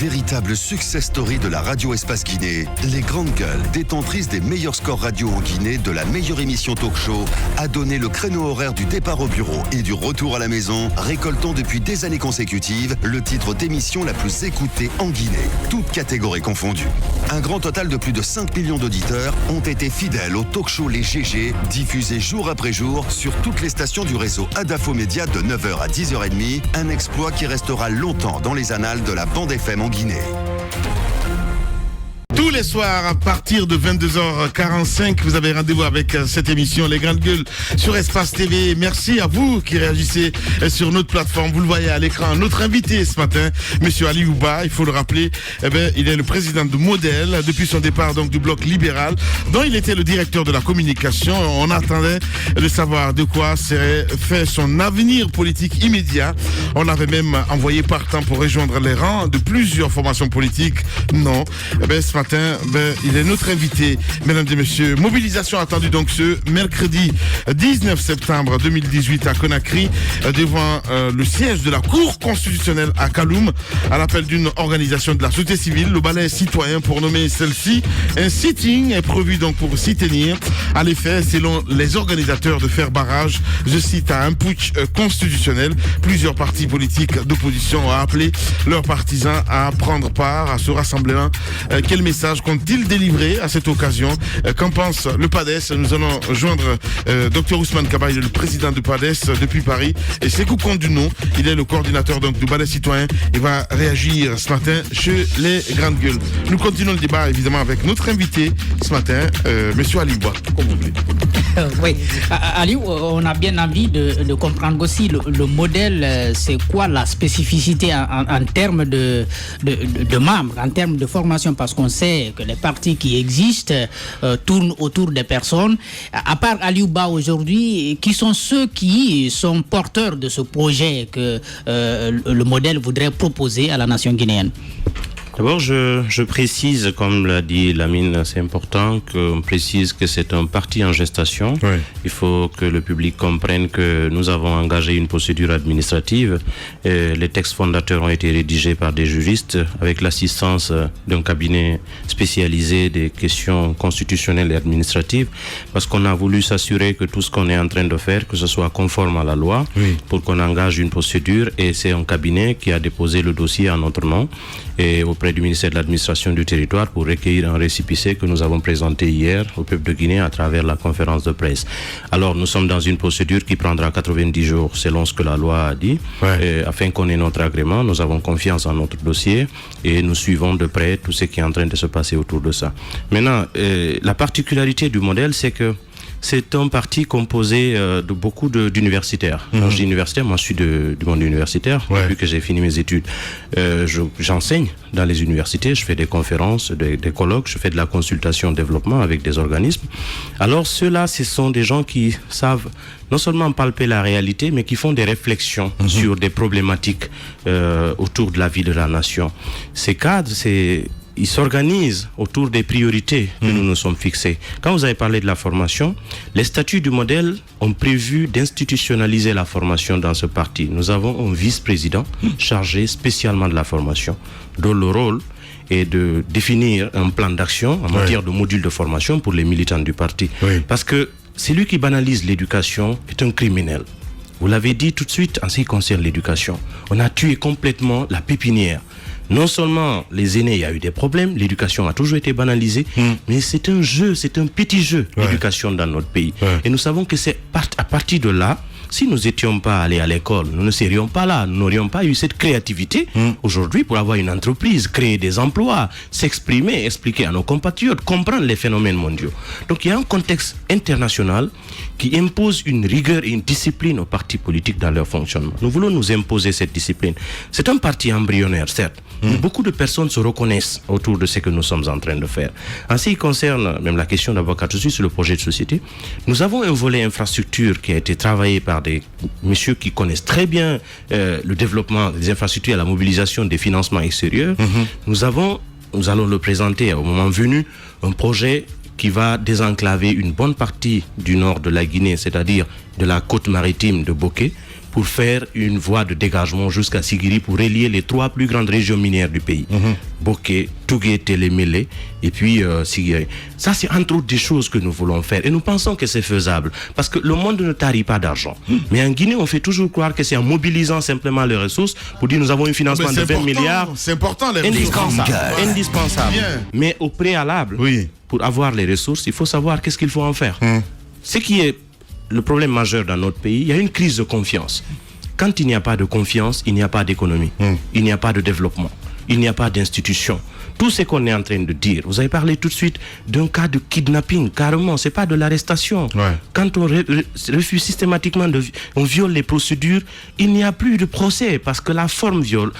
Véritable success story de la radio Espace Guinée, les grandes gueules, détentrices des meilleurs scores radio en Guinée, de la meilleure émission talk show, a donné le créneau horaire du départ au bureau et du retour à la maison, récoltant depuis des années consécutives le titre d'émission la plus écoutée en Guinée, toutes catégories confondues. Un grand total de plus de 5 millions d'auditeurs ont été fidèles au talk show Les GG, diffusé jour après jour sur toutes les stations du réseau Adafo Média de 9h à 10h30, un exploit qui restera longtemps dans les annales de la bande FM en Guinée. Tous les soirs, à partir de 22h45, vous avez rendez-vous avec cette émission Les Grandes Gueules sur Espace TV. Merci à vous qui réagissez sur notre plateforme. Vous le voyez à l'écran. Notre invité ce matin, Monsieur Ali Ouba, il faut le rappeler, il est le président de Model depuis son départ donc du bloc libéral, dont il était le directeur de la communication. On attendait de savoir de quoi serait fait son avenir politique immédiat. On l'avait même envoyé partant pour rejoindre les rangs de plusieurs formations politiques. Non. Ce matin, il est notre invité, mesdames et messieurs. Mobilisation attendue donc ce mercredi 19 septembre 2018 à Conakry, devant le siège de la Cour constitutionnelle à Kaloum, à l'appel d'une organisation de la société civile, le Balai citoyen pour nommer celle-ci. Un sitting est prévu donc pour s'y tenir. À l'effet, selon les organisateurs, de faire barrage, je cite, à un putsch constitutionnel. Plusieurs partis politiques d'opposition ont appelé leurs partisans à prendre part à ce rassemblement. Quel message compte-t-il délivrer à cette occasion? Qu'en pense le PADES? Nous allons joindre Dr Ousmane Kabaye, le président du PADES depuis Paris, et Sékou Konduno, il est le coordinateur donc du Balai citoyen. Il va réagir ce matin chez les Grandes Gueules. Nous continuons le débat évidemment avec notre invité ce matin, Monsieur Ali Ouba, comme vous voulez. Oui, Ali, on a bien envie de comprendre aussi le modèle, c'est quoi la spécificité en termes de membres, en termes de formation, parce qu'on sait que les partis qui existent tournent autour des personnes. À part Ali Ouba aujourd'hui, qui sont ceux qui sont porteurs de ce projet que le modèle voudrait proposer à la nation guinéenne? D'abord, je précise, comme l'a dit Lamine, c'est important qu'on précise que c'est un parti en gestation. Oui. Il faut que le public comprenne que nous avons engagé une procédure administrative. Les textes fondateurs ont été rédigés par des juristes avec l'assistance d'un cabinet spécialisé des questions constitutionnelles et administratives, parce qu'on a voulu s'assurer que tout ce qu'on est en train de faire, que ce soit conforme à la loi, oui, pour qu'on engage une procédure. Et c'est un cabinet qui a déposé le dossier en notre nom et auprès du ministère de l'administration du territoire pour recueillir un récépissé que nous avons présenté hier au peuple de Guinée à travers la conférence de presse. Alors nous sommes dans une procédure qui prendra 90 jours selon ce que la loi a dit, ouais, afin qu'on ait notre agrément. Nous avons confiance en notre dossier et nous suivons de près tout ce qui est en train de se passer autour de ça. Maintenant, la particularité du modèle, c'est que c'est un parti composé de beaucoup d'universitaires. Quand je dis universitaire, moi je suis du monde universitaire. Ouais. Depuis que j'ai fini mes études, j'enseigne dans les universités, je fais des conférences, des colloques, je fais de la consultation développement avec des organismes. Alors ceux-là, ce sont des gens qui savent non seulement palper la réalité, mais qui font des réflexions sur des problématiques autour de la vie de la nation. Ces cadres, ils s'organisent autour des priorités que nous nous sommes fixées. Quand vous avez parlé de la formation, les statuts du modèle ont prévu d'institutionnaliser la formation dans ce parti. Nous avons un vice-président chargé spécialement de la formation, dont le rôle est de définir un plan d'action en matière de modules de formation pour les militants du parti. Oui. Parce que celui qui banalise l'éducation est un criminel. Vous l'avez dit tout de suite en ce qui concerne l'éducation. On a tué complètement la pépinière. Non seulement les aînés, il y a eu des problèmes, l'éducation a toujours été banalisée, mais c'est un jeu, c'est un petit jeu, l'éducation dans notre pays. Et nous savons que c'est à partir de là, si nous n'étions pas allés à l'école, nous ne serions pas là, nous n'aurions pas eu cette créativité aujourd'hui pour avoir une entreprise, créer des emplois, s'exprimer, expliquer à nos compatriotes, comprendre les phénomènes mondiaux. Donc il y a un contexte international qui impose une rigueur et une discipline aux partis politiques dans leur fonctionnement. Nous voulons nous imposer cette discipline. C'est un parti embryonnaire, certes, mais beaucoup de personnes se reconnaissent autour de ce que nous sommes en train de faire. En ce qui concerne même la question d'avocature sur le projet de société, nous avons un volet infrastructure qui a été travaillé par des messieurs qui connaissent très bien le développement des infrastructures et la mobilisation des financements extérieurs. Nous allons le présenter au moment venu, un projet qui va désenclaver une bonne partie du nord de la Guinée, c'est-à-dire de la côte maritime de Bokeh, pour faire une voie de dégagement jusqu'à Sigiri pour relier les 3 plus grandes régions minières du pays. Boké, Tougué, Télémélé et puis Sigiri. Ça, c'est entre autres des choses que nous voulons faire et nous pensons que c'est faisable parce que le monde ne tarit pas d'argent. Mais en Guinée, on fait toujours croire que c'est en mobilisant simplement les ressources pour dire nous avons un financement de 20 milliards. C'est important, les ressources. Indispensable. Mais au préalable, pour avoir les ressources, il faut savoir qu'est-ce qu'il faut en faire. Ce qui est le problème majeur dans notre pays, il y a une crise de confiance. Quand il n'y a pas de confiance, il n'y a pas d'économie. Il n'y a pas de développement. Il n'y a pas d'institution. Tout ce qu'on est en train de dire, vous avez parlé tout de suite d'un cas de kidnapping, carrément, c'est pas de l'arrestation. Quand on refuse systématiquement, on viole les procédures, il n'y a plus de procès parce que la forme viole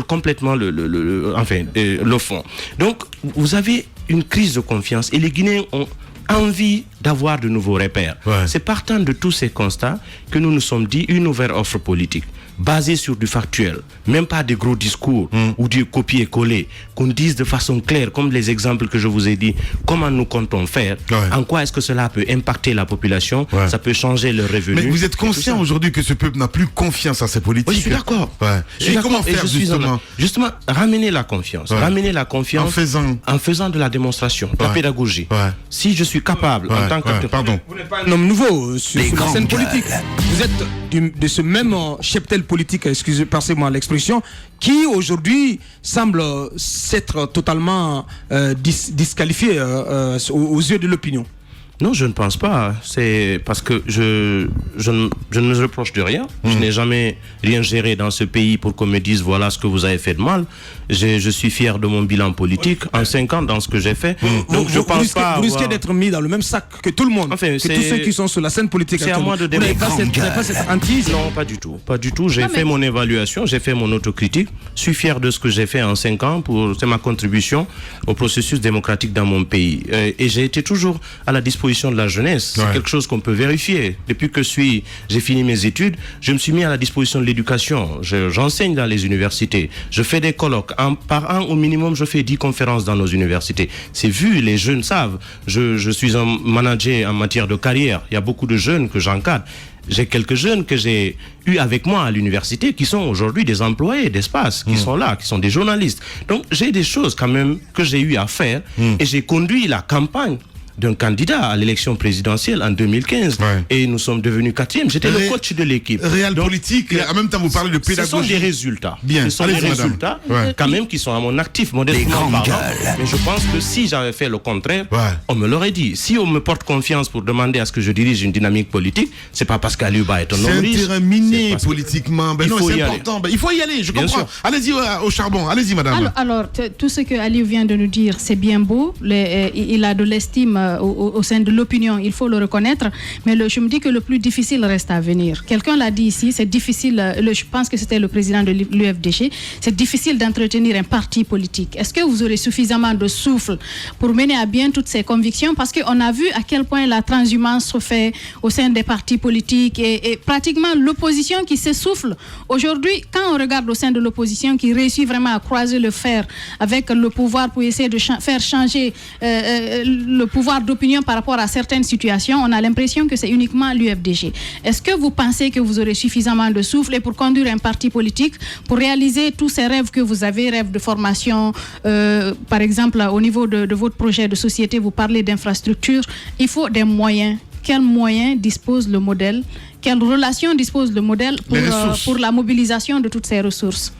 complètement le fond. Donc, vous avez une crise de confiance et les Guinéens ont envie d'avoir de nouveaux repères. C'est partant de tous ces constats que nous nous sommes dit une nouvelle offre politique basée sur du factuel, même pas des gros discours ou du copier-coller, qu'on dise de façon claire, comme les exemples que je vous ai dit, comment nous comptons faire, en quoi est-ce que cela peut impacter la population, ça peut changer le revenu. Mais vous êtes conscient aujourd'hui que ce peuple n'a plus confiance à ses politiques? Oui, je suis d'accord. Et comment faire justement ramener la confiance, ramener la confiance en faisant de la démonstration, de la pédagogie. Si je suis capable en tant qu'acteur... Vous n'êtes pas un homme nouveau sur la scène politique. Vous êtes de ce même cheptel politique, passez-moi l'expression, qui aujourd'hui semble s'être totalement disqualifié aux yeux de l'opinion. Non, je ne pense pas. C'est parce que je ne me reproche de rien. Je n'ai jamais rien géré dans ce pays pour qu'on me dise voilà ce que vous avez fait de mal. Je suis fier de mon bilan politique en 5 ans dans ce que j'ai fait. Donc je pense pas. Vous risquez d'être mis dans le même sac que tout le monde, que tous ceux qui sont sur la scène politique. C'est à moi de démontrer. Vous n'avez pas cette hantise? Non, pas du tout. Pas du tout. J'ai fait mon évaluation, j'ai fait mon autocritique. Je suis fier de ce que j'ai fait en 5 ans. C'est ma contribution au processus démocratique dans mon pays. Et j'ai été toujours à la disposition de la jeunesse. C'est quelque chose qu'on peut vérifier. Depuis que j'ai fini mes études, je me suis mis à la disposition de l'éducation. J'enseigne dans les universités. Je fais des colloques. Par an, au minimum, je fais 10 conférences dans nos universités. C'est vu, les jeunes savent. Je suis un manager en matière de carrière. Il y a beaucoup de jeunes que j'encadre. J'ai quelques jeunes que j'ai eu avec moi à l'université qui sont aujourd'hui des employés d'Espace, qui sont là, qui sont des journalistes. Donc, j'ai des choses quand même que j'ai eu à faire et j'ai conduit la campagne d'un candidat à l'élection présidentielle en 2015 et nous sommes devenus 4e. J'étais le coach de l'équipe. Politique, en même temps vous parlez de pédagogie. Ce sont des résultats. Ce sont des résultats quand même qui sont à mon actif, modestement parlant. Mais je pense que si j'avais fait le contraire, on me l'aurait dit. Si on me porte confiance pour demander à ce que je dirige une dynamique politique, c'est pas parce qu'Aliouba est un homme riche. C'est un terrain miné politiquement. Il faut y important. Il faut y aller, je comprends. Allez-y au charbon. Allez-y, madame. Alors, tout ce que Aliou vient de nous dire, c'est bien beau. Il a de l'estime au sein de l'opinion, il faut le reconnaître, mais je me dis que le plus difficile reste à venir. Quelqu'un l'a dit ici, c'est difficile, je pense que c'était le président de l'UFDG, c'est difficile d'entretenir un parti politique. Est-ce que vous aurez suffisamment de souffle pour mener à bien toutes ces convictions? Parce qu'on a vu à quel point la transhumance se fait au sein des partis politiques et pratiquement l'opposition qui s'essouffle. Aujourd'hui, quand on regarde au sein de l'opposition qui réussit vraiment à croiser le fer avec le pouvoir pour essayer de faire changer le pouvoir d'opinion par rapport à certaines situations, on a l'impression que c'est uniquement l'UFDG. Est-ce que vous pensez que vous aurez suffisamment de souffle et pour conduire un parti politique, pour réaliser tous ces rêves que vous avez, rêves de formation, par exemple au niveau de votre projet de société, vous parlez d'infrastructure, il faut des moyens. Quels moyens dispose le modèle? Quelles relations dispose le modèle pour la mobilisation de toutes ces ressources?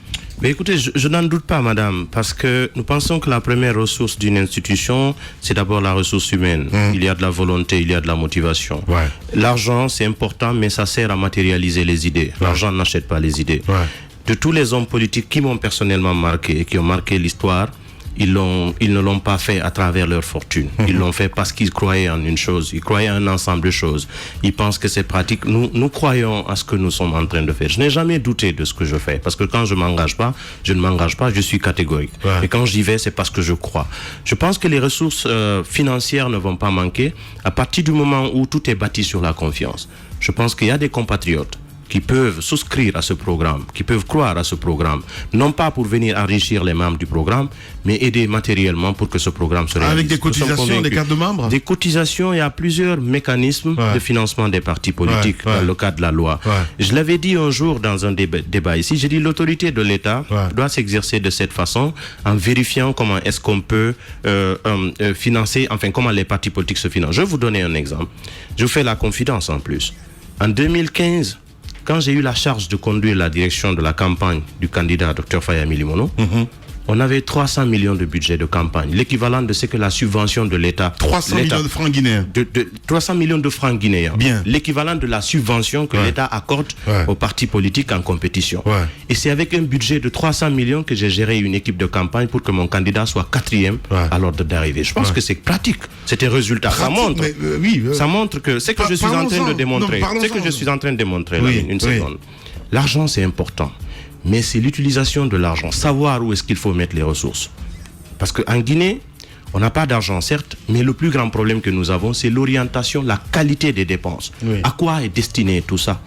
Mais écoutez, je n'en doute pas, madame, parce que nous pensons que la première ressource d'une institution, c'est d'abord la ressource humaine. Il y a de la volonté, il y a de la motivation. L'argent, c'est important, mais ça sert à matérialiser les idées. L'argent n'achète pas les idées. De tous les hommes politiques qui m'ont personnellement marqué et qui ont marqué l'histoire, ils ne l'ont pas fait à travers leur fortune. Ils l'ont fait parce qu'ils croyaient en une chose. Ils croyaient en un ensemble de choses. Ils pensent que c'est pratique. Nous croyons à ce que nous sommes en train de faire. Je n'ai jamais douté de ce que je fais. Parce que quand je ne m'engage pas, je suis catégorique. Et quand j'y vais, c'est parce que je crois. Je pense que les ressources financières ne vont pas manquer à partir du moment où tout est bâti sur la confiance. Je pense qu'il y a des compatriotes qui peuvent souscrire à ce programme, qui peuvent croire à ce programme, non pas pour venir enrichir les membres du programme, mais aider matériellement pour que ce programme se réalise. Avec des cotisations, des cartes de membres? Des cotisations, il y a plusieurs mécanismes de financement des partis politiques dans le cadre de la loi. Je l'avais dit un jour dans un débat ici, j'ai dit l'autorité de l'État doit s'exercer de cette façon en vérifiant comment est-ce qu'on peut financer, enfin comment les partis politiques se financent. Je vais vous donner un exemple. Je vous fais la confidence en plus. En 2015, quand j'ai eu la charge de conduire la direction de la campagne du candidat Dr Fayami Limono, on avait 300 millions de budget de campagne, l'équivalent de ce que la subvention de l'État... 300 millions de francs guinéens. 300 millions de francs guinéens. Bien. L'équivalent de la subvention que l'État accorde aux partis politiques en compétition. Et c'est avec un budget de 300 millions que j'ai géré une équipe de campagne pour que mon candidat soit 4e à l'ordre d'arrivée. Je pense que c'est pratique. C'est un résultat. Pratique, ça montre que c'est que je suis en train de démontrer. C'est que je suis en train de démontrer. Une seconde. L'argent, c'est important. Mais c'est l'utilisation de l'argent, savoir où est-ce qu'il faut mettre les ressources. Parce qu'en Guinée, on n'a pas d'argent, certes, mais le plus grand problème que nous avons, c'est l'orientation, la qualité des dépenses. À quoi est destiné tout ça?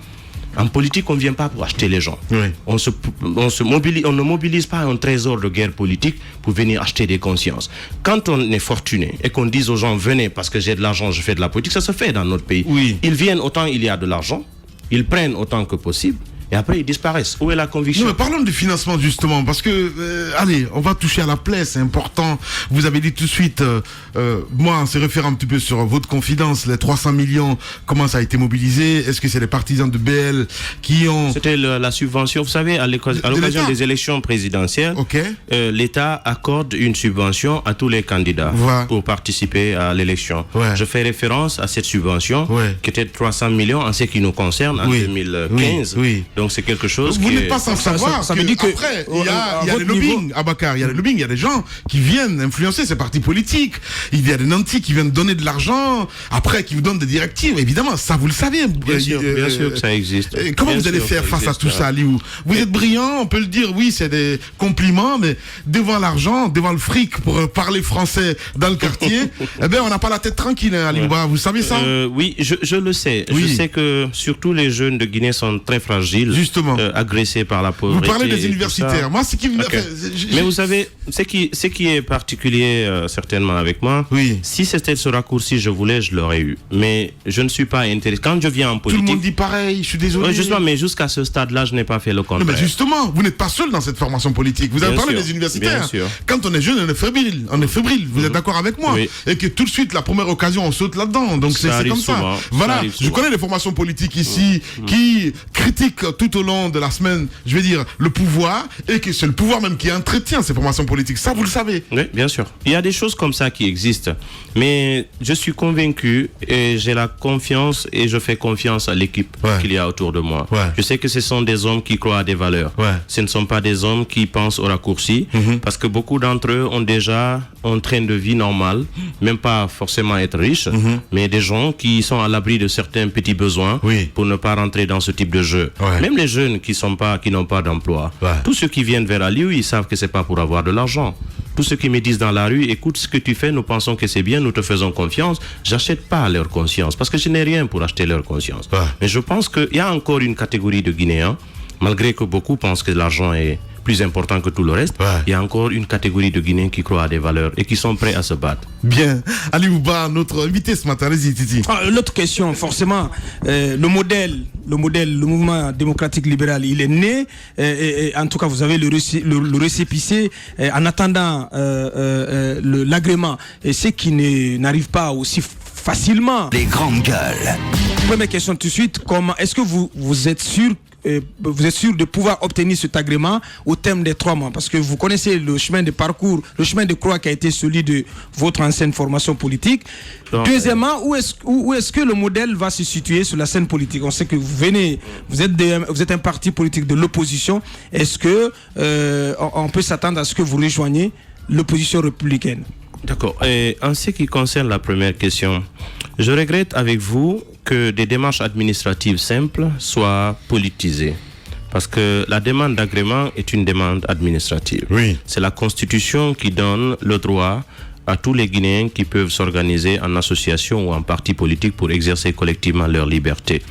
En politique, on ne vient pas pour acheter les gens. On ne mobilise pas un trésor de guerre politique pour venir acheter des consciences. Quand on est fortuné et qu'on dise aux gens, venez parce que j'ai de l'argent, je fais de la politique, ça se fait dans notre pays. Ils viennent autant il y a de l'argent, ils prennent autant que possible, et après ils disparaissent. Où est la conviction? Non, mais parlons du financement justement, parce que, allez, on va toucher à la plaie, c'est important. Vous avez dit tout de suite, moi, on s'est référé un petit peu sur votre confidence, les 300 millions, comment ça a été mobilisé? Est-ce que c'est les partisans de BL qui ont... C'était la subvention, vous savez, à l'occasion des élections présidentielles, l'État accorde une subvention à tous les candidats pour participer à l'élection. Je fais référence à cette subvention qui était de 300 millions en ce qui nous concerne en 2015. Donc c'est quelque chose vous n'êtes pas sans savoir ça me dit que après il y a le lobbying à Bakar, il y a le lobbying, il y a des gens qui viennent influencer ces partis politiques, il y a des nantis qui viennent donner de l'argent, après qui vous donnent des directives, évidemment, ça vous le savez. Bien sûr que ça existe. Comment vous allez faire face à tout ça, Aliou? Vous êtes brillant, on peut le dire, oui, c'est des compliments, mais devant l'argent, devant le fric, pour parler français dans le quartier, eh ben on n'a pas la tête tranquille, hein, Aliou. Vous savez ça? Oui, je le sais. Je sais que surtout les jeunes de Guinée sont très fragiles, justement, agressés par la pauvreté. Vous parlez des universitaires. Moi, ce qui mais vous savez, ce qui est particulier certainement avec moi, si c'était ce raccourci, je voulais, je l'aurais eu. Mais je ne suis pas intéressé. Quand je viens en politique... Tout le monde dit pareil, je suis désolé. Justement, mais jusqu'à ce stade-là, je n'ai pas fait le contraire. Non, mais justement, vous n'êtes pas seul dans cette formation politique. Vous avez parlé des universitaires. Quand on est jeune, on est fébrile. Vous êtes d'accord avec moi? Et que tout de suite, la première occasion, on saute là-dedans. Donc c'est comme ça. Voilà, je connais les formations politiques ici qui critiquent tout au long de la semaine, je vais dire, le pouvoir, et que c'est le pouvoir même qui entretient ces formations politiques. Ça, vous le savez. Oui, bien sûr. Il y a des choses comme ça qui existent. Mais je suis convaincu et j'ai la confiance et je fais confiance à l'équipe qu'il y a autour de moi. Je sais que ce sont des hommes qui croient à des valeurs. Ce ne sont pas des hommes qui pensent au raccourci, parce que beaucoup d'entre eux ont déjà un train de vie normal, même pas forcément être riches, mais des gens qui sont à l'abri de certains petits besoins pour ne pas rentrer dans ce type de jeu. Même les jeunes qui n'ont pas d'emploi. Tous ceux qui viennent vers Aliou, ils savent que c'est pas pour avoir de l'argent. Tous ceux qui me disent dans la rue, écoute, ce que tu fais, nous pensons que c'est bien, nous te faisons confiance. J'achète pas leur conscience, parce que je n'ai rien pour acheter leur conscience. Mais je pense qu'il y a encore une catégorie de Guinéens, malgré que beaucoup pensent que l'argent est plus important que tout le reste, il y a encore une catégorie de Guinéens qui croient à des valeurs et qui sont prêts à se battre. Bien. Aliou Ba, notre invité ce matin, allez-y, Titi. L'autre question, forcément, le mouvement démocratique libéral, il est né, et en tout cas, vous avez le récépissé en attendant l'agrément, et ce qui n'arrive pas aussi facilement. Les grandes gueules. Première question tout de suite, comment est-ce que vous êtes sûr de pouvoir obtenir cet agrément au terme des 3 mois, parce que vous connaissez le chemin de parcours, le chemin de croix qui a été celui de votre ancienne formation politique. Deuxièmement, où est-ce que le modèle va se situer sur la scène politique? On sait que vous êtes un parti politique de l'opposition. Est-ce que on peut s'attendre à ce que vous rejoigniez l'opposition républicaine? D'accord. Et en ce qui concerne la première question, je regrette avec vous que des démarches administratives simples soient politisées. Parce que la demande d'agrément est une demande administrative. C'est la Constitution qui donne le droit à tous les Guinéens qui peuvent s'organiser en association ou en parti politique pour exercer collectivement leur liberté.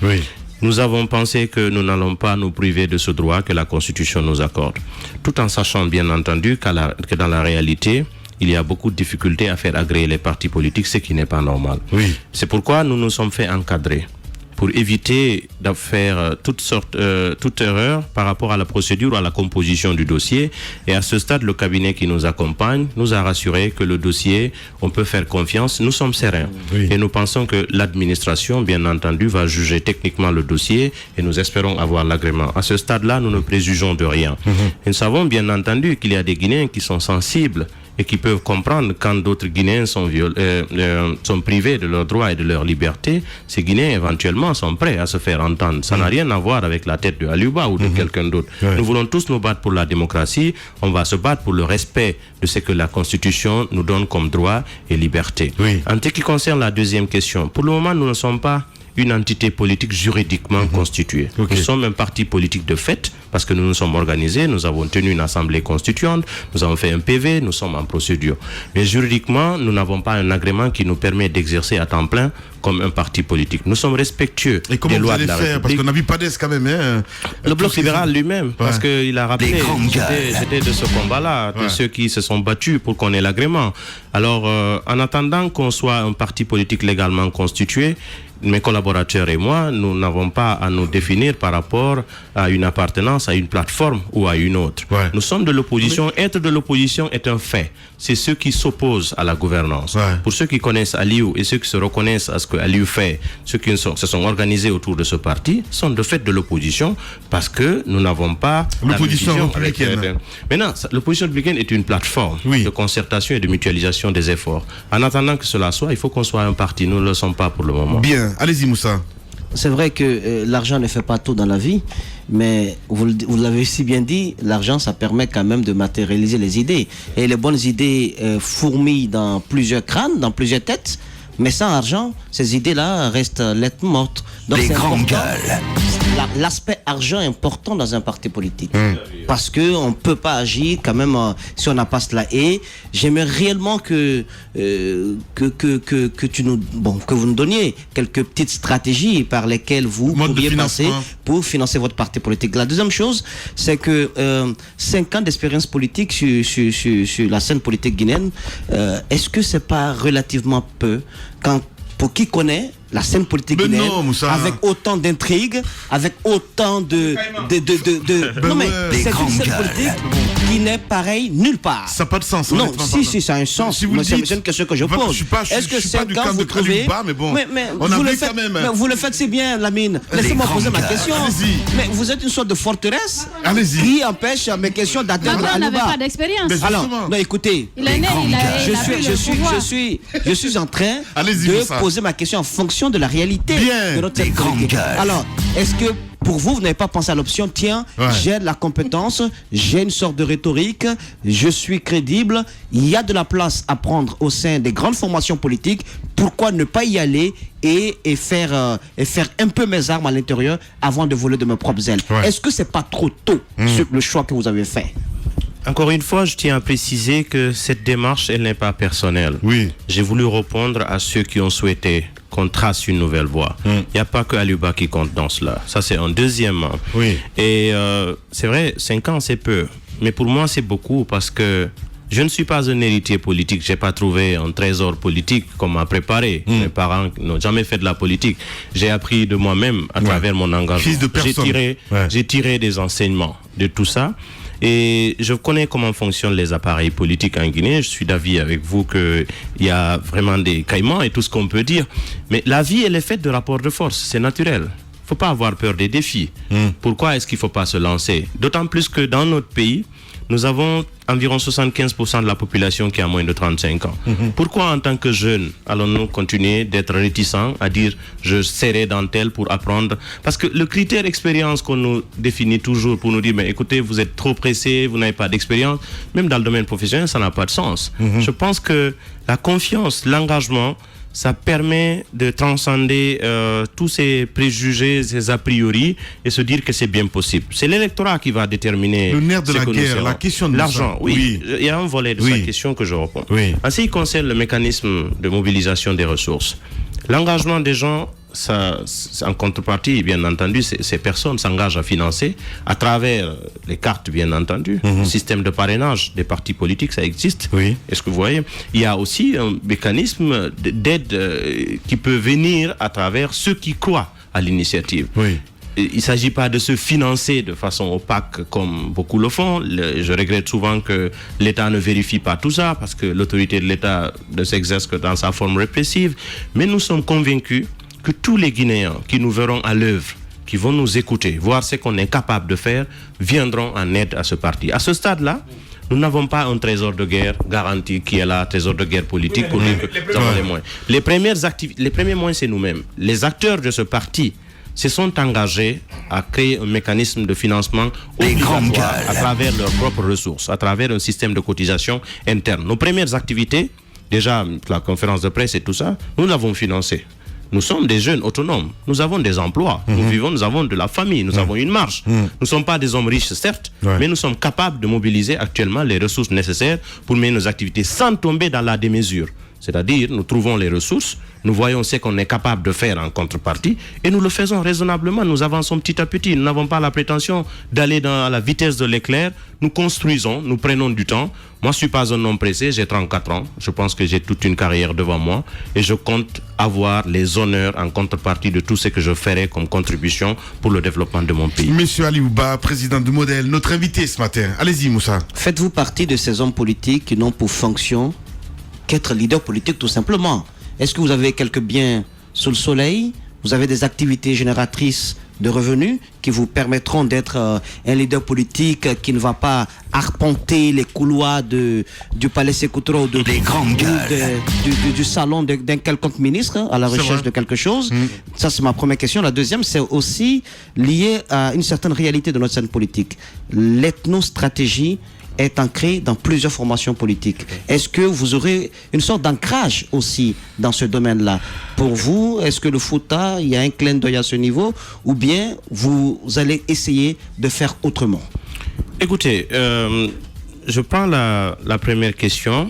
Nous avons pensé que nous n'allons pas nous priver de ce droit que la Constitution nous accorde, tout en sachant bien entendu que dans la réalité, il y a beaucoup de difficultés à faire agréer les partis politiques, ce qui n'est pas normal. Oui. C'est pourquoi nous nous sommes fait encadrer, pour éviter de faire toute erreur par rapport à la procédure ou à la composition du dossier. Et à ce stade, le cabinet qui nous accompagne nous a rassuré que le dossier, on peut faire confiance. Nous sommes sereins. Oui. Et nous pensons que l'administration, bien entendu, va juger techniquement le dossier et nous espérons avoir l'agrément. À ce stade-là, nous ne préjugeons de rien. Et nous savons bien entendu qu'il y a des Guinéens qui sont sensibles et qui peuvent comprendre quand d'autres Guinéens sont privés de leurs droits et de leur liberté. Ces Guinéens éventuellement sont prêts à se faire entendre. Ça n'a rien à voir avec la tête de Aliouba ou de quelqu'un d'autre. Nous voulons tous nous battre pour la démocratie. On va se battre pour le respect de ce que la Constitution nous donne comme droit et liberté. En ce qui concerne la deuxième question, pour le moment, nous ne sommes pas une entité politique juridiquement constituée. Nous sommes un parti politique de fait, parce que nous nous sommes organisés, nous avons tenu une assemblée constituante, nous avons fait un PV, nous sommes en procédure. Mais juridiquement, nous n'avons pas un agrément qui nous permet d'exercer à temps plein comme un parti politique. Nous sommes respectueux des lois de la République. Parce qu'on n'a vu pas d'est quand même. Hein, le bloc libéral lui-même, parce qu'il a rappelé, j'étais de ce combat-là, de ceux qui se sont battus pour qu'on ait l'agrément. Alors, en attendant qu'on soit un parti politique légalement constitué, mes collaborateurs et moi, nous n'avons pas à nous définir par rapport à une appartenance à une plateforme ou à une autre. Nous sommes de l'opposition. Être de l'opposition est un fait. C'est ceux qui s'opposent à la gouvernance. Pour ceux qui connaissent Aliou et ceux qui se reconnaissent à ce que Aliou fait, ceux qui se sont organisés autour de ce parti, sont de fait de l'opposition parce que nous n'avons pas l'opposition républicaine. Maintenant, l'opposition républicaine est une plateforme de concertation et de mutualisation des efforts. En attendant que cela soit, il faut qu'on soit un parti. Nous ne le sommes pas pour le moment. Bien. Allez-y Moussa. C'est vrai que l'argent ne fait pas tout dans la vie, mais vous l'avez si bien dit, l'argent ça permet quand même de matérialiser les idées. Et les bonnes idées fourmillent dans plusieurs crânes, dans plusieurs têtes, mais sans argent, ces idées-là restent lettres mortes. Donc les grandes gueules. L'aspect argent est important dans un parti politique. Parce qu'on ne peut pas agir quand même si on n'a pas cela. Et j'aimerais réellement que vous nous donniez quelques petites stratégies par lesquelles vous pourriez passer pour financer votre parti politique. La deuxième chose, c'est que 5 ans d'expérience politique sur la scène politique guinéenne, est-ce que c'est pas relativement peu pour qui connaît la scène politique guinéenne, avec autant d'intrigues, avec autant de non mais c'est une scène politique qui n'est pareil nulle part. Ça n'a pas de sens. Non, si, ça a un sens. Si vous c'est une question que je pose. Est-ce que 5 ans vous trouvez mais bon, vous le faites si bien, Lamine. Laissez-moi poser ma question. Mais vous êtes une sorte de forteresse qui empêche mes questions d'atteindre Alouba. N'avait pas d'expérience. Alors, non, écoutez, je suis en train de poser ma question en fonction de la réalité de notre politique. Alors, est-ce que pour vous n'avez pas pensé à l'option, tiens, j'ai de la compétence, j'ai une sorte de rhétorique, je suis crédible, il y a de la place à prendre au sein des grandes formations politiques, pourquoi ne pas y aller et faire un peu mes armes à l'intérieur avant de voler de mes propres ailes? Est-ce que c'est pas trop tôt le choix que vous avez fait? Encore une fois, je tiens à préciser que cette démarche, elle n'est pas personnelle. J'ai voulu répondre à ceux qui ont souhaité qu'on trace une nouvelle voie. Il n'y a pas que Aliouba qui compte dans cela. Ça, c'est un deuxièmement. Et c'est vrai, 5 ans, c'est peu. Mais pour moi, c'est beaucoup parce que je ne suis pas un héritier politique. Je n'ai pas trouvé un trésor politique qu'on m'a préparé. Mes parents n'ont jamais fait de la politique. J'ai appris de moi-même à travers mon engagement. J'ai tiré des enseignements de tout ça. Et je connais comment fonctionnent les appareils politiques en Guinée. Je suis d'avis avec vous qu'il y a vraiment des caïmans et tout ce qu'on peut dire. Mais la vie, elle est faite de rapports de force. C'est naturel. Il ne faut pas avoir peur des défis. Pourquoi est-ce qu'il ne faut pas se lancer? D'autant plus que dans notre pays, nous avons environ 75% de la population qui a moins de 35 ans. Pourquoi en tant que jeunes allons-nous continuer d'être réticents à dire je serai dans tel pour apprendre? Parce que le critère expérience qu'on nous définit toujours pour nous dire mais écoutez, vous êtes trop pressé, vous n'avez pas d'expérience, même dans le domaine professionnel, ça n'a pas de sens. Je pense que la confiance, l'engagement, ça permet de transcender tous ces préjugés, ces a priori et se dire que c'est bien possible. C'est l'électorat qui va déterminer le nerf de la guerre, la question de l'argent. Oui, il y a un volet de sa question que je réponds. En ce qui concerne le mécanisme de mobilisation des ressources, l'engagement des gens en contrepartie, bien entendu, ces personnes s'engagent à financer à travers les cartes, bien entendu. Le système de parrainage des partis politiques, ça existe. Oui. Est-ce que vous voyez? Il y a aussi un mécanisme d'aide qui peut venir à travers ceux qui croient à l'initiative. Oui. Il ne s'agit pas de se financer de façon opaque comme beaucoup le font. Je regrette souvent que l'État ne vérifie pas tout ça parce que l'autorité de l'État ne s'exerce que dans sa forme répressive. Mais nous sommes convaincus que tous les Guinéens qui nous verront à l'œuvre, qui vont nous écouter, voir ce qu'on est capable de faire, viendront en aide à ce parti. À ce stade-là, nous n'avons pas un trésor de guerre garanti qui est là, trésor de guerre politique pour dire que nous avons les moyens. Les premiers moyens, c'est nous-mêmes. Les acteurs de ce parti se sont engagés à créer un mécanisme de financement obligatoire à travers leurs propres ressources, à travers un système de cotisation interne. Nos premières activités, déjà la conférence de presse et tout ça, nous l'avons financé. Nous sommes des jeunes autonomes, nous avons des emplois, nous avons de la famille, nous avons une marge. Nous ne sommes pas des hommes riches, certes, mais nous sommes capables de mobiliser actuellement les ressources nécessaires pour mener nos activités sans tomber dans la démesure. C'est-à-dire, nous trouvons les ressources, nous voyons ce qu'on est capable de faire en contrepartie et nous le faisons raisonnablement. Nous avançons petit à petit. Nous n'avons pas la prétention d'aller à la vitesse de l'éclair. Nous construisons, nous prenons du temps. Moi, je ne suis pas un homme pressé, j'ai 34 ans. Je pense que j'ai toute une carrière devant moi et je compte avoir les honneurs en contrepartie de tout ce que je ferai comme contribution pour le développement de mon pays. Monsieur Aliou Ba, président du Modèle, notre invité ce matin. Allez-y, Moussa. Faites-vous partie de ces hommes politiques qui n'ont pour fonction qu'être leader politique tout simplement? Est-ce que vous avez quelques biens sous le soleil? Vous avez des activités génératrices de revenus qui vous permettront d'être un leader politique qui ne va pas arpenter les couloirs du palais Sékou Touré ou du salon d'un quelconque ministre à la recherche de quelque chose? Ça, c'est ma première question. La deuxième, c'est aussi lié à une certaine réalité de notre scène politique. L'ethnostratégie est ancré dans plusieurs formations politiques. Est-ce que vous aurez une sorte d'ancrage aussi dans ce domaine-là? Pour vous, est-ce que le Fouta, il y a un clin d'œil à ce niveau, ou bien vous allez essayer de faire autrement? Écoutez, je prends la première question.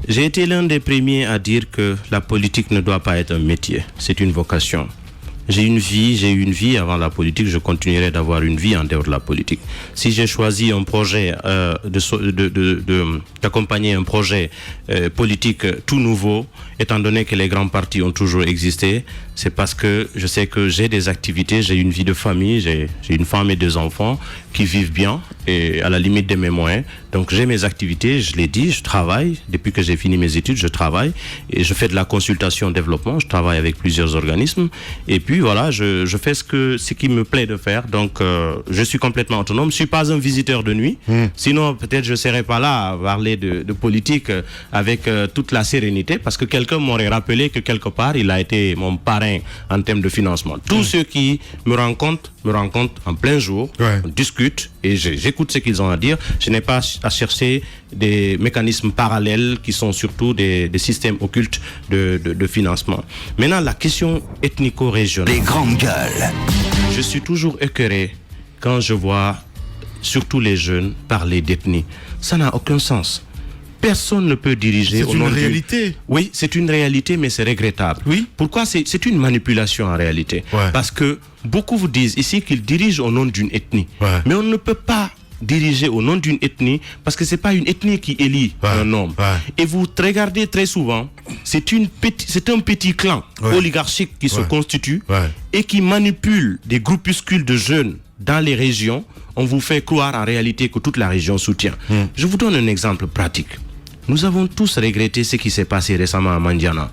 J'ai été l'un des premiers à dire que la politique ne doit pas être un métier, c'est une vocation. J'ai eu une vie avant la politique, je continuerai d'avoir une vie en dehors de la politique. Si j'ai choisi un projet, d'accompagner un projet politique tout nouveau, étant donné que les grands partis ont toujours existé, c'est parce que je sais que j'ai des activités, j'ai une vie de famille, j'ai une femme et 2 enfants qui vivent bien et à la limite de mes moyens. Donc j'ai mes activités, je l'ai dit, je travaille. Depuis que j'ai fini mes études, je travaille et je fais de la consultation développement, je travaille avec plusieurs organismes et puis voilà, je fais ce qui me plaît de faire. Donc je suis complètement autonome, je suis pas un visiteur de nuit. Sinon peut-être je serais pas là à parler de politique avec toute la sérénité parce que quelqu'un m'aurait rappelé que quelque part il a été mon parrain en termes de financement. Tous ceux qui me rencontrent en plein jour, on discute et j'écoute ce qu'ils ont à dire. Je n'ai pas à chercher des mécanismes parallèles qui sont surtout des systèmes occultes de financement. Maintenant, la question ethnico-régionale. Les grandes gueules. Je suis toujours écœuré quand je vois surtout les jeunes parler d'ethnie. Ça n'a aucun sens. Personne ne peut diriger au nom d'une réalité. Oui, c'est une réalité, mais c'est regrettable. Oui. Pourquoi? C'est une manipulation en réalité. Parce que beaucoup vous disent ici qu'ils dirigent au nom d'une ethnie. Mais on ne peut pas diriger au nom d'une ethnie parce que c'est pas une ethnie qui élit un homme. Et vous regardez très souvent, c'est un petit clan oligarchique qui se constitue et qui manipule des groupuscules de jeunes dans les régions. On vous fait croire en réalité que toute la région soutient. Je vous donne un exemple pratique. Nous avons tous regretté ce qui s'est passé récemment à Mandiana.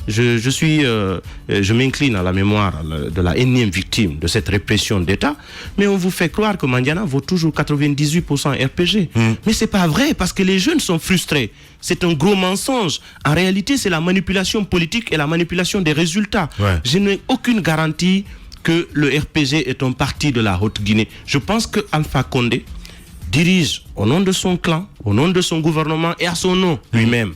Je m'incline à la mémoire de la énième victime de cette répression d'État, mais on vous fait croire que Mandiana vaut toujours 98% RPG. Mais c'est pas vrai parce que les jeunes sont frustrés. C'est un gros mensonge. En réalité, c'est la manipulation politique et la manipulation des résultats. Je n'ai aucune garantie que le RPG est un parti de la Haute-Guinée. Je pense que Alpha Condé dirige au nom de son clan, au nom de son gouvernement et à son nom lui-même.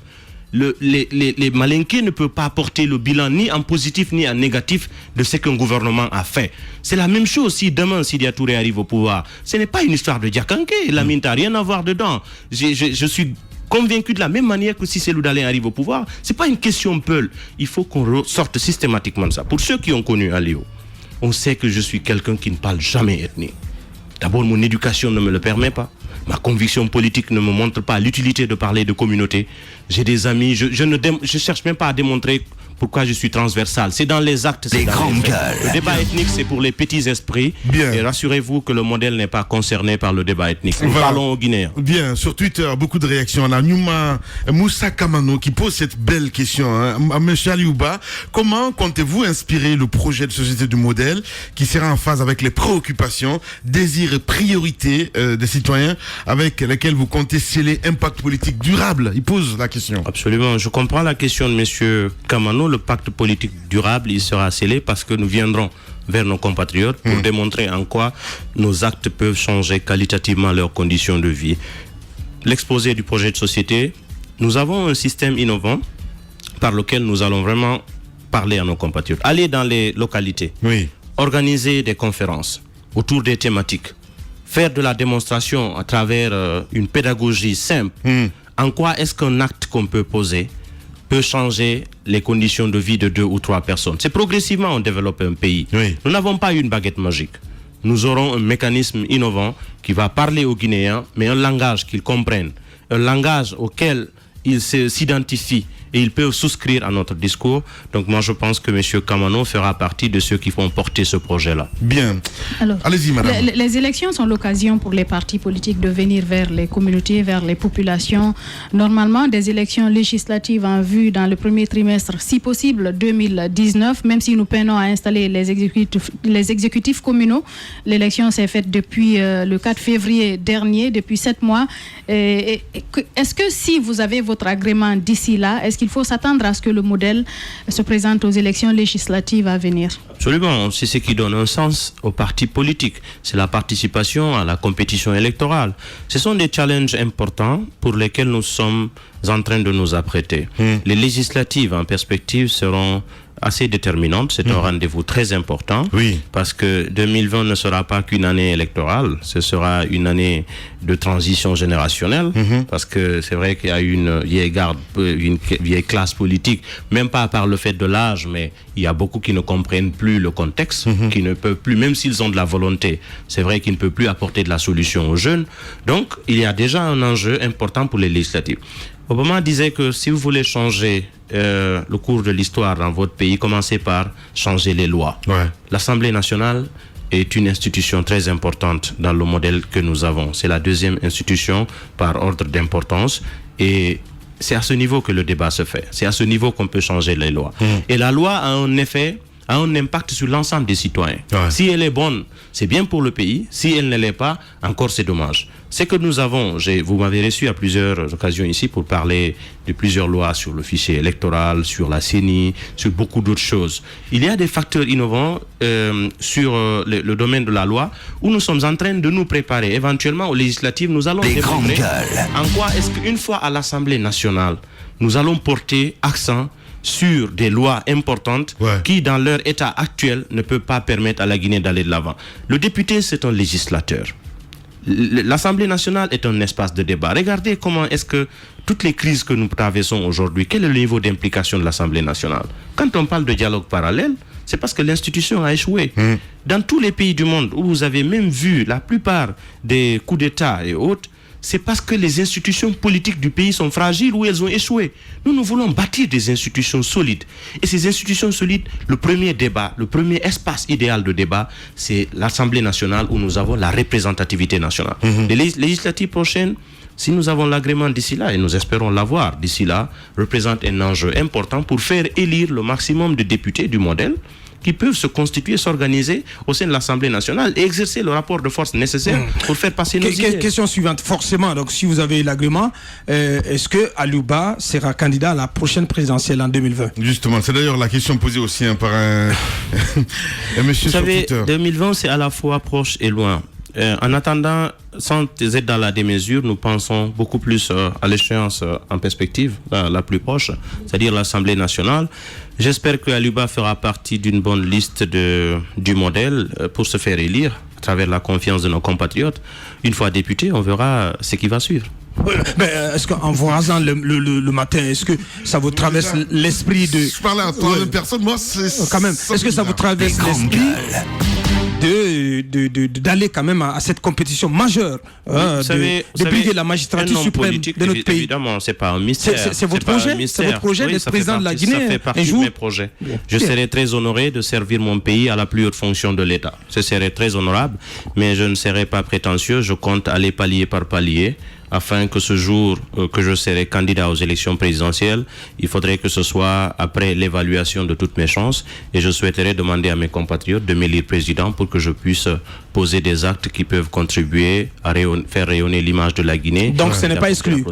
Les Malinqués ne peuvent pas apporter le bilan ni en positif ni en négatif de ce qu'un gouvernement a fait. C'est la même chose si demain Sidya Touré arrive au pouvoir. Ce n'est pas une histoire de Diakanké. Lamine n'a rien à voir dedans. Je suis convaincus de la même manière que si Cellou Dalein arrive au pouvoir. C'est pas une question Peul. Il faut qu'on sorte systématiquement de ça. Pour ceux qui ont connu Aliou, on sait que je suis quelqu'un qui ne parle jamais ethnie. D'abord, mon éducation ne me le permet pas. Ma conviction politique ne me montre pas l'utilité de parler de communauté. J'ai des amis, je cherche même pas à démontrer pourquoi je suis transversal. C'est dans les actes. Les grandes gueules. Le débat ethnique, c'est pour les petits esprits. Bien. Et rassurez-vous que le modèle n'est pas concerné par le débat ethnique. Nous parlons aux Guinéens. Bien, sur Twitter, beaucoup de réactions. On a Numa Moussa Kamano qui pose cette belle question. Monsieur Aliouba, comment comptez-vous inspirer le projet de société du modèle qui sera en phase avec les préoccupations, désirs et priorités des citoyens avec lesquels vous comptez sceller impact politique durable? Il pose la question. Absolument. Je comprends la question de monsieur Kamano. Le pacte politique durable, il sera scellé parce que nous viendrons vers nos compatriotes pour démontrer en quoi nos actes peuvent changer qualitativement leurs conditions de vie. L'exposé du projet de société, nous avons un système innovant par lequel nous allons vraiment parler à nos compatriotes. Aller dans les localités, organiser des conférences autour des thématiques, faire de la démonstration à travers une pédagogie simple. En quoi est-ce qu'un acte qu'on peut poser peut changer les conditions de vie de 2 ou 3 personnes. C'est progressivement on développe un pays. Nous n'avons pas une baguette magique. Nous aurons un mécanisme innovant qui va parler aux Guinéens, mais un langage qu'ils comprennent, un langage auquel ils s'identifient et ils peuvent souscrire à notre discours. Donc moi je pense que M. Kamano fera partie de ceux qui vont porter ce projet-là. Bien. Alors, allez-y madame. Les élections sont l'occasion pour les partis politiques de venir vers les communautés, vers les populations. Normalement, des élections législatives en vue dans le premier trimestre, si possible 2019, même si nous peinons à installer les exécutifs communaux. L'élection s'est faite depuis le 4 février dernier, depuis 7 mois. Est-ce que si vous avez votre agrément d'ici là, est-ce qu'il faut s'attendre à ce que le modèle se présente aux élections législatives à venir? Absolument, c'est ce qui donne un sens aux partis politiques. C'est la participation à la compétition électorale. Ce sont des challenges importants pour lesquels nous sommes en train de nous apprêter. Les législatives en perspective seront assez déterminante. C'est un rendez-vous très important parce que 2020 ne sera pas qu'une année électorale, ce sera une année de transition générationnelle parce que c'est vrai qu'il y a une vieille classe politique, même pas par le fait de l'âge, mais il y a beaucoup qui ne comprennent plus le contexte, qui ne peuvent plus, même s'ils ont de la volonté, c'est vrai qu'ils ne peuvent plus apporter de la solution aux jeunes. Donc, il y a déjà un enjeu important pour les législatives. Obama disait que si vous voulez changer le cours de l'histoire dans votre pays, commencez par changer les lois. L'Assemblée nationale est une institution très importante dans le modèle que nous avons. C'est la deuxième institution par ordre d'importance et c'est à ce niveau que le débat se fait. C'est à ce niveau qu'on peut changer les lois. Et la loi a un effet, a un impact sur l'ensemble des citoyens. Si elle est bonne, c'est bien pour le pays. Si elle ne l'est pas, encore c'est dommage. C'est que nous avons, vous m'avez reçu à plusieurs occasions ici pour parler de plusieurs lois sur le fichier électoral, sur la CENI, sur beaucoup d'autres choses. Il y a des facteurs innovants sur le domaine de la loi où nous sommes en train de nous préparer. Éventuellement, aux législatives, nous allons démontrer en quoi est-ce qu'une fois à l'Assemblée nationale, nous allons porter accent sur des lois importantes qui, dans leur état actuel, ne peuvent pas permettre à la Guinée d'aller de l'avant. Le député, c'est un législateur. L'Assemblée nationale est un espace de débat. Regardez comment est-ce que toutes les crises que nous traversons aujourd'hui, quel est le niveau d'implication de l'Assemblée nationale? Quand on parle de dialogue parallèle, c'est parce que l'institution a échoué. Dans tous les pays du monde où vous avez même vu la plupart des coups d'État et autres, c'est parce que les institutions politiques du pays sont fragiles ou elles ont échoué. Nous voulons bâtir des institutions solides. Et ces institutions solides, le premier débat, le premier espace idéal de débat, c'est l'Assemblée nationale où nous avons la représentativité nationale. Les législatives prochaines, si nous avons l'agrément d'ici là, et nous espérons l'avoir d'ici là, représentent un enjeu important pour faire élire le maximum de députés du modèle qui peuvent se constituer, s'organiser au sein de l'Assemblée nationale et exercer le rapport de force nécessaire pour faire passer nos idées. Question suivante, forcément, donc si vous avez l'agrément, est-ce que Aliouba sera candidat à la prochaine présidentielle en 2020? Justement, c'est d'ailleurs la question posée aussi par un monsieur sur Twitter. Vous savez, 2020, c'est à la fois proche et loin. En attendant, sans être dans la démesure, nous pensons beaucoup plus à l'échéance en perspective, la plus proche, c'est-à-dire l'Assemblée nationale. J'espère que Aliouba fera partie d'une bonne liste du modèle pour se faire élire à travers la confiance de nos compatriotes. Une fois député, on verra ce qui va suivre. Est-ce qu'en vous rasant le matin, est-ce que ça vous traverse l'esprit de... Je parlais à troisième personne, moi c'est... Quand même, est-ce que ça vous traverse l'esprit d'aller quand même à cette compétition majeure, de briguer la magistrature suprême de notre pays? Évidemment, c'est pas un mystère. C'est votre projet, d'être président de la Guinée. Ça fait partie de mes projets. Je serais très honoré de servir mon pays à la plus haute fonction de l'État. Ce serait très honorable, mais je ne serai pas prétentieux. Je compte aller palier par palier, afin que ce jour que je serai candidat aux élections présidentielles, il faudrait que ce soit après l'évaluation de toutes mes chances, et je souhaiterais demander à mes compatriotes de m'élire président pour que je puisse poser des actes qui peuvent contribuer à faire rayonner l'image de la Guinée. Donc ce n'est pas exclu.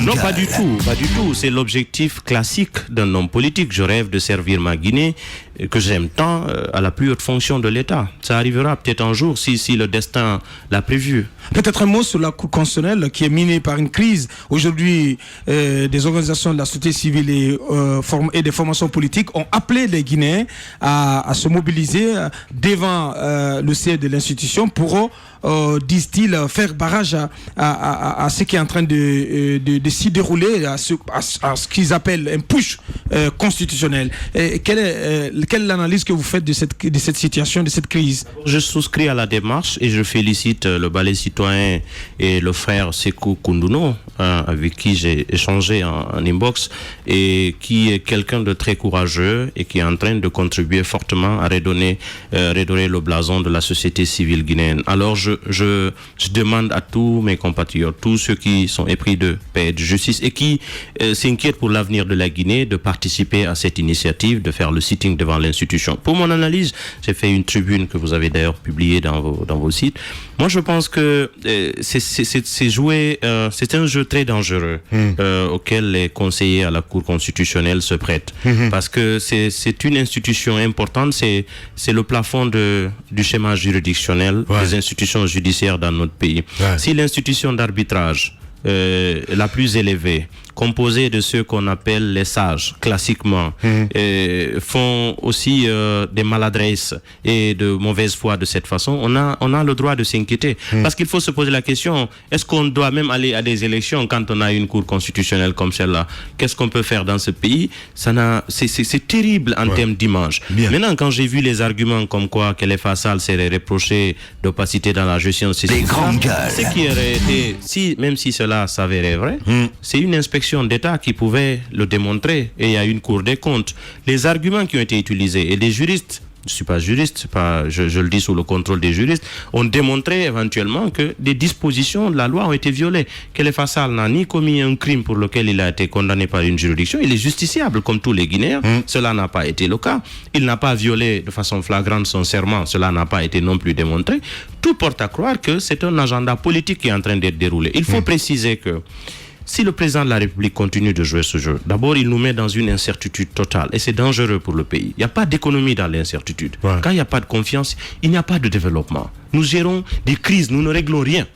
Non, pas du tout. C'est l'objectif classique d'un homme politique. Je rêve de servir ma Guinée, que j'aime tant, à la plus haute fonction de l'État. Ça arrivera peut-être un jour si le destin l'a prévu. Peut-être un mot sur la Cour constitutionnelle qui est minée par une crise. Aujourd'hui, des organisations de la société civile et des formations politiques ont appelé les Guinéens à se mobiliser devant le siège de l'institution pour, disent-ils, faire barrage à ce qui est en train de s'y dérouler, à ce qu'ils appellent un push constitutionnel. Quelle est l'analyse que vous faites de cette situation, de cette crise? Je souscris à la démarche et je félicite le Balai citoyen et le frère Sekou Kounduno, avec qui j'ai échangé en inbox, et qui est quelqu'un de très courageux et qui est en train de contribuer fortement à redorer le blason de la société civile guinéenne. Alors je demande à tous mes compatriotes, tous ceux qui sont épris de paix et de justice et qui s'inquiètent pour l'avenir de la Guinée, de participer à cette initiative, de faire le sitting devant l'institution. Pour mon analyse, j'ai fait une tribune que vous avez d'ailleurs publiée dans vos sites. Moi, je pense que c'est un jeu très dangereux auquel les conseillers à la Cour constitutionnelle se prêtent. Parce que c'est une institution importante, c'est le plafond du schéma juridictionnel des institutions judiciaires dans notre pays. Si l'institution d'arbitrage la plus élevée, composée de ceux qu'on appelle les sages, classiquement, font aussi des maladresses et de mauvaise foi de cette façon, on a le droit de s'inquiéter. Parce qu'il faut se poser la question, est-ce qu'on doit même aller à des élections quand on a une cour constitutionnelle comme celle-là? Qu'est-ce qu'on peut faire dans ce pays? C'est terrible en termes d'image. Maintenant, quand j'ai vu les arguments comme quoi Khalifa Sall serait reproché d'opacité dans la gestion de ces ce qui aurait été, même si cela s'avérait vrai, c'est une inspection d'État qui pouvait le démontrer, et il y a une Cour des comptes. Les arguments qui ont été utilisés, et des juristes, je ne suis pas juriste, je le dis sous le contrôle des juristes, ont démontré éventuellement que des dispositions de la loi ont été violées. Khalifa Sall n'a ni commis un crime pour lequel il a été condamné par une juridiction, il est justiciable comme tous les Guinéens, cela n'a pas été le cas. Il n'a pas violé de façon flagrante son serment, cela n'a pas été non plus démontré. Tout porte à croire que c'est un agenda politique qui est en train d'être déroulé. Il faut préciser que si le président de la République continue de jouer ce jeu, d'abord, il nous met dans une incertitude totale. Et c'est dangereux pour le pays. Il n'y a pas d'économie dans l'incertitude. Quand il n'y a pas de confiance, il n'y a pas de développement. Nous gérons des crises, nous ne réglons rien.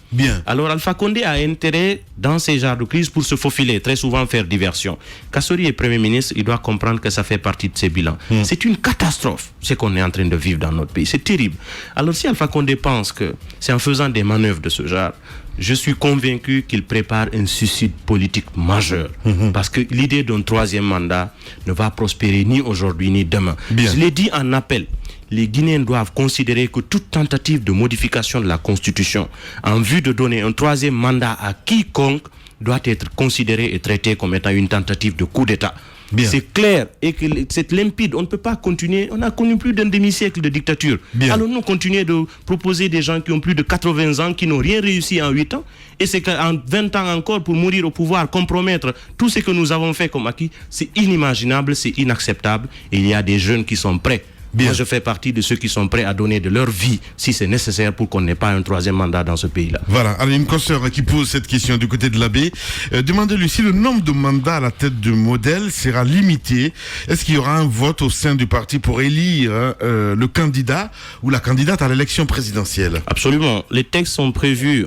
Alors Alpha Condé a intérêt dans ces genres de crises pour se faufiler, très souvent faire diversion. Kassori est Premier ministre, il doit comprendre que ça fait partie de ses bilans. C'est une catastrophe, ce qu'on est en train de vivre dans notre pays. C'est terrible. Alors si Alpha Condé pense que c'est en faisant des manœuvres de ce genre, je suis convaincu qu'il prépare un suicide politique majeur. Parce que l'idée d'un troisième mandat ne va prospérer ni aujourd'hui ni demain. Je l'ai dit en appel. Les Guinéens doivent considérer que toute tentative de modification de la Constitution en vue de donner un troisième mandat à quiconque doit être considérée et traitée comme étant une tentative de coup d'État. C'est clair et que c'est limpide. On ne peut pas continuer. On a connu plus d'un demi-siècle de dictature. Alors nous continuer de proposer des gens qui ont plus de 80 ans, qui n'ont rien réussi en 8 ans. Et c'est qu'en 20 ans encore, pour mourir au pouvoir, compromettre tout ce que nous avons fait comme acquis, c'est inimaginable, c'est inacceptable. Et il y a des jeunes qui sont prêts. Moi, je fais partie de ceux qui sont prêts à donner de leur vie, si c'est nécessaire, pour qu'on n'ait pas un troisième mandat dans ce pays-là. Voilà. Alors, une consoeur qui pose cette question du côté de l'abbé. Demandez-lui si le nombre de mandats à la tête du modèle sera limité. Est-ce qu'il y aura un vote au sein du parti pour élire le candidat ou la candidate à l'élection présidentielle? Absolument. Les textes sont prévus.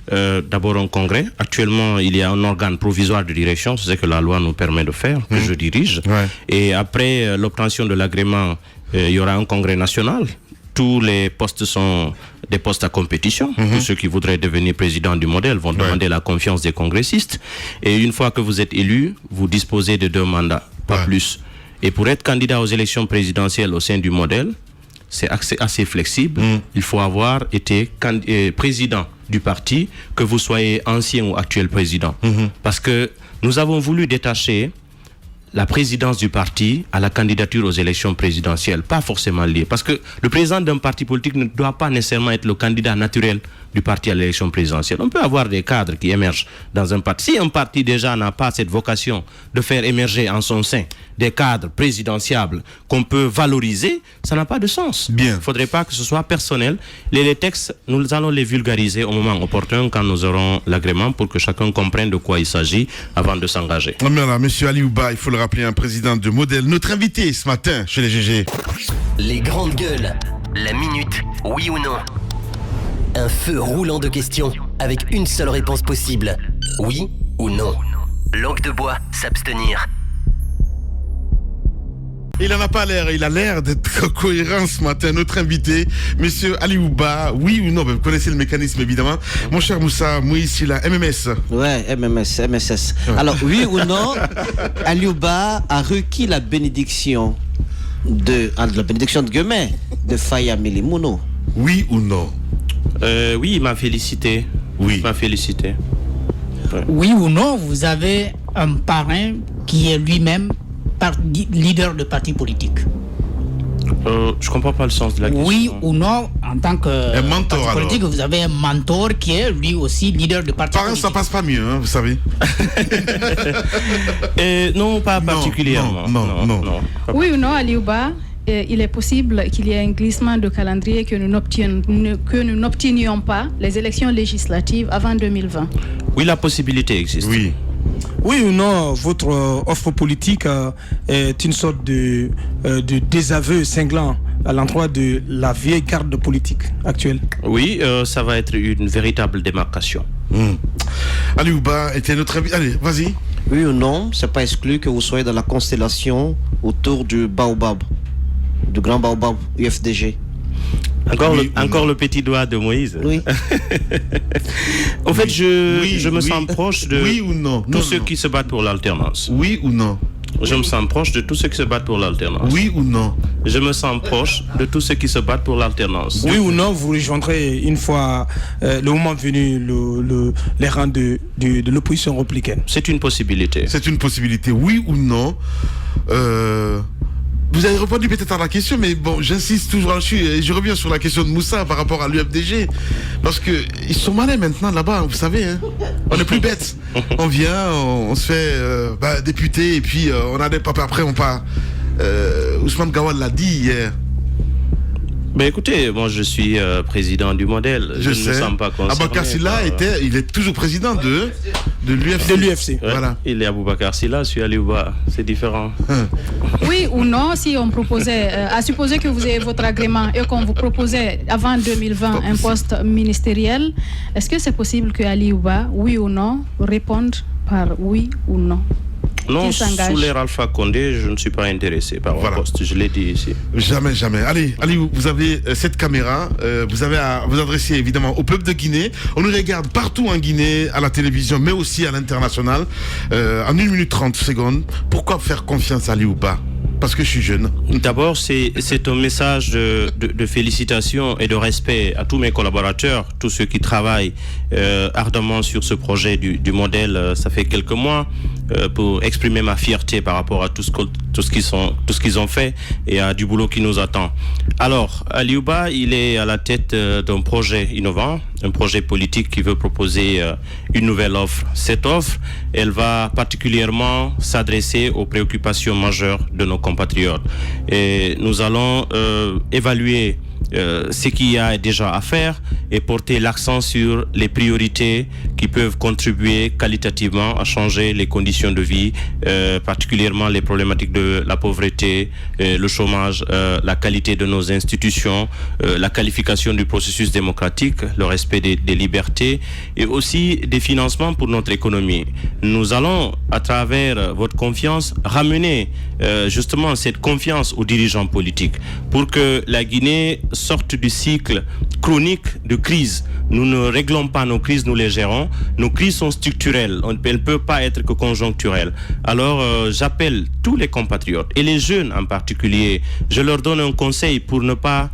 D'abord un congrès. Actuellement, il y a un organe provisoire de direction, c'est ce que la loi nous permet de faire, que je dirige. Et après l'obtention de l'agrément, il y aura un congrès national tous les postes sont des postes à compétition. Tous ceux qui voudraient devenir président du modèle vont demander la confiance des congressistes. Et une fois que vous êtes élu, vous disposez de 2 mandats, pas plus. Et pour être candidat aux élections présidentielles au sein du modèle, c'est assez flexible. Il faut avoir été président du parti, que vous soyez ancien ou actuel président. Parce que nous avons voulu détacher la présidence du parti à la candidature aux élections présidentielles, pas forcément lié. Parce que le président d'un parti politique ne doit pas nécessairement être le candidat naturel du parti à l'élection présidentielle. On peut avoir des cadres qui émergent dans un parti. Si un parti déjà n'a pas cette vocation de faire émerger en son sein des cadres présidentiables qu'on peut valoriser, ça n'a pas de sens. Il ne faudrait pas que ce soit personnel. Les textes, nous allons les vulgariser au moment opportun quand nous aurons l'agrément pour que chacun comprenne de quoi il s'agit avant de s'engager. Monsieur Aliou Ba, il faut le rappeler, un président de modèle. Notre invité ce matin chez les GG. Les grandes gueules. La minute, oui ou non? Un feu roulant de questions avec une seule réponse possible. Oui ou non? Langue de bois, s'abstenir. Il n'en a pas l'air, il a l'air d'être cohérent ce matin. Notre invité, monsieur Aliou Ba, oui ou non? Vous connaissez le mécanisme évidemment. Mon cher Moussa, Moïse, la MMS. Ouais, MSS. Alors, oui ou non, Aliou Ba a requis la bénédiction de Guemet de Faya Melimouno. Oui ou non? Oui, il m'a félicité. Oui. Il m'a félicité. Ouais. Oui ou non, vous avez un parrain qui est lui-même leader de parti politique. Je comprends pas le sens de la question. Oui ou non, en tant que mentor, parti politique, vous avez un mentor qui est lui aussi leader de parti politique. Ça passe pas mieux, hein, vous savez. Non, pas particulièrement. Non. Oui ou non, Aliou Ba, il est possible qu'il y ait un glissement de calendrier, que nous n'obtenions pas les élections législatives avant 2020. Oui, la possibilité existe. Oui ou non, votre offre politique est une sorte de désaveu cinglant à l'endroit de la vieille garde politique actuelle? Oui, ça va être une véritable démarcation. Aliou Ba était notre invité. Allez, vas-y. Oui ou non, c'est pas exclu que vous soyez dans la constellation autour du Baobab, du grand Baobab UFDG. Encore le petit doigt de Moïse. Oui. En fait, je me sens proche de tous ceux qui se battent pour l'alternance. Oui ou non? Je me sens proche de tous ceux qui se battent pour l'alternance. Oui ou non? Je me sens proche de tous ceux qui se battent pour l'alternance. Oui ou non, vous rejoindrez une fois le moment venu les rangs de l'opposition républicaine? C'est une possibilité. C'est une possibilité. Oui ou non? Vous avez répondu peut-être à la question, mais bon, j'insiste toujours là-dessus. Je reviens sur la question de Moussa par rapport à l'UFDG. Parce qu'ils sont malins maintenant là-bas, vous savez. Hein. On n'est plus bêtes. On vient, on se fait député, et puis on a des papiers. Après, on part. Ousmane Gawal l'a dit hier. Mais écoutez, moi je suis président du modèle. Je ne me sens pas concerné. Aboubacar Sylla il est toujours président de l'UFC. Ouais, voilà. Il est Aboubacar Sylla, je suis Aliou Ba. C'est différent. Oui ou non, si on proposait, à supposer que vous ayez votre agrément et qu'on vous proposait avant 2020 un poste ministériel, est-ce que c'est possible que Aliou Ba, oui ou non, réponde par oui ou non? Non, sous l'ère Alpha Condé, je ne suis pas intéressé par un poste, je l'ai dit ici. Jamais. Allez, vous avez cette caméra, vous avez à vous adresser évidemment au peuple de Guinée. On nous regarde partout en Guinée, à la télévision, mais aussi à l'international. En 1 minute 30 secondes, pourquoi faire confiance à Aliou Ba? Parce que je suis jeune. D'abord, c'est un message de félicitations et de respect à tous mes collaborateurs, tous ceux qui travaillent ardemment sur ce projet du modèle. Ça fait quelques mois pour exprimer ma fierté par rapport à tout ce qu'ils ont fait et à du boulot qui nous attend. Alors, Aliou Ba, il est à la tête d'un projet innovant, un projet politique qui veut proposer une nouvelle offre. Cette offre, elle va particulièrement s'adresser aux préoccupations majeures de nos compatriotes. Et nous allons évaluer ce qu'il y a déjà à faire et porter l'accent sur les priorités qui peuvent contribuer qualitativement à changer les conditions de vie, particulièrement les problématiques de la pauvreté, le chômage, la qualité de nos institutions, la qualification du processus démocratique, le respect des libertés et aussi des financements pour notre économie. Nous allons, à travers votre confiance, ramener justement cette confiance aux dirigeants politiques pour que la Guinée sortent du cycle chronique de crise. Nous ne réglons pas nos crises, nous les gérons. Nos crises sont structurelles, elles ne peuvent pas être que conjoncturelles. Alors j'appelle tous les compatriotes, et les jeunes en particulier, je leur donne un conseil pour ne pas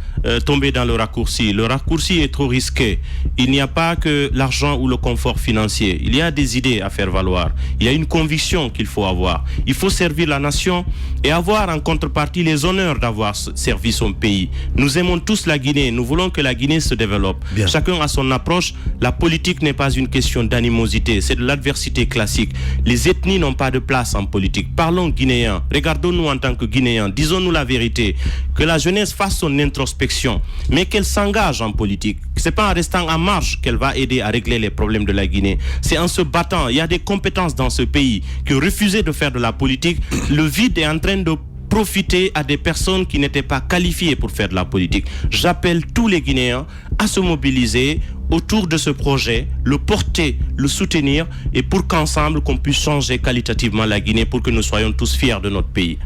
tomber dans le raccourci. Le raccourci est trop risqué. Il n'y a pas que l'argent ou le confort financier. Il y a des idées à faire valoir. Il y a une conviction qu'il faut avoir. Il faut servir la nation et avoir en contrepartie les honneurs d'avoir servi son pays. Nous aimons tous la Guinée. Nous voulons que la Guinée se développe. Bien. Chacun a son approche. La politique n'est pas une question d'animosité. C'est de l'adversité classique. Les ethnies n'ont pas de place en politique. Parlons guinéens. Regardons-nous en tant que Guinéens. Disons-nous la vérité. Que la jeunesse fasse son introspection, mais qu'elle s'engage en politique. C'est pas en restant en marge qu'elle va aider à régler les problèmes de la Guinée. C'est en se battant. Il y a des compétences dans ce pays que refuser de faire de la politique, le vide est en train de profiter à des personnes qui n'étaient pas qualifiées pour faire de la politique. J'appelle tous les Guinéens à se mobiliser autour de ce projet, le porter, le soutenir, et pour qu'ensemble, qu'on puisse changer qualitativement la Guinée pour que nous soyons tous fiers de notre pays.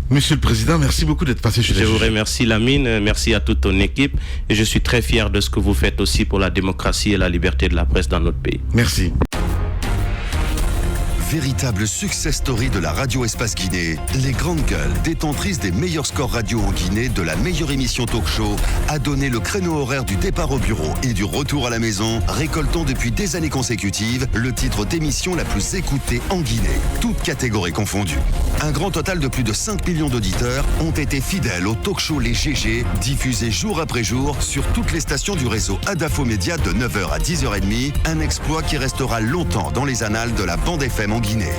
Monsieur le Président, merci beaucoup d'être passé chez nous. Je vous remercie, Lamine, merci à toute ton équipe, et je suis très fier de ce que vous faites aussi pour la démocratie et la liberté de la presse dans notre pays. Merci. Véritable success story de la radio Espace Guinée, les Grandes Gueules, détentrices des meilleurs scores radio en Guinée de la meilleure émission talk show, a donné le créneau horaire du départ au bureau et du retour à la maison, récoltant depuis des années consécutives le titre d'émission la plus écoutée en Guinée, toutes catégories confondues. Un grand total de plus de 5 millions d'auditeurs ont été fidèles au talk show Les GG, diffusé jour après jour sur toutes les stations du réseau Adafo Média de 9h à 10h30, un exploit qui restera longtemps dans les annales de la bande FM en Guinée.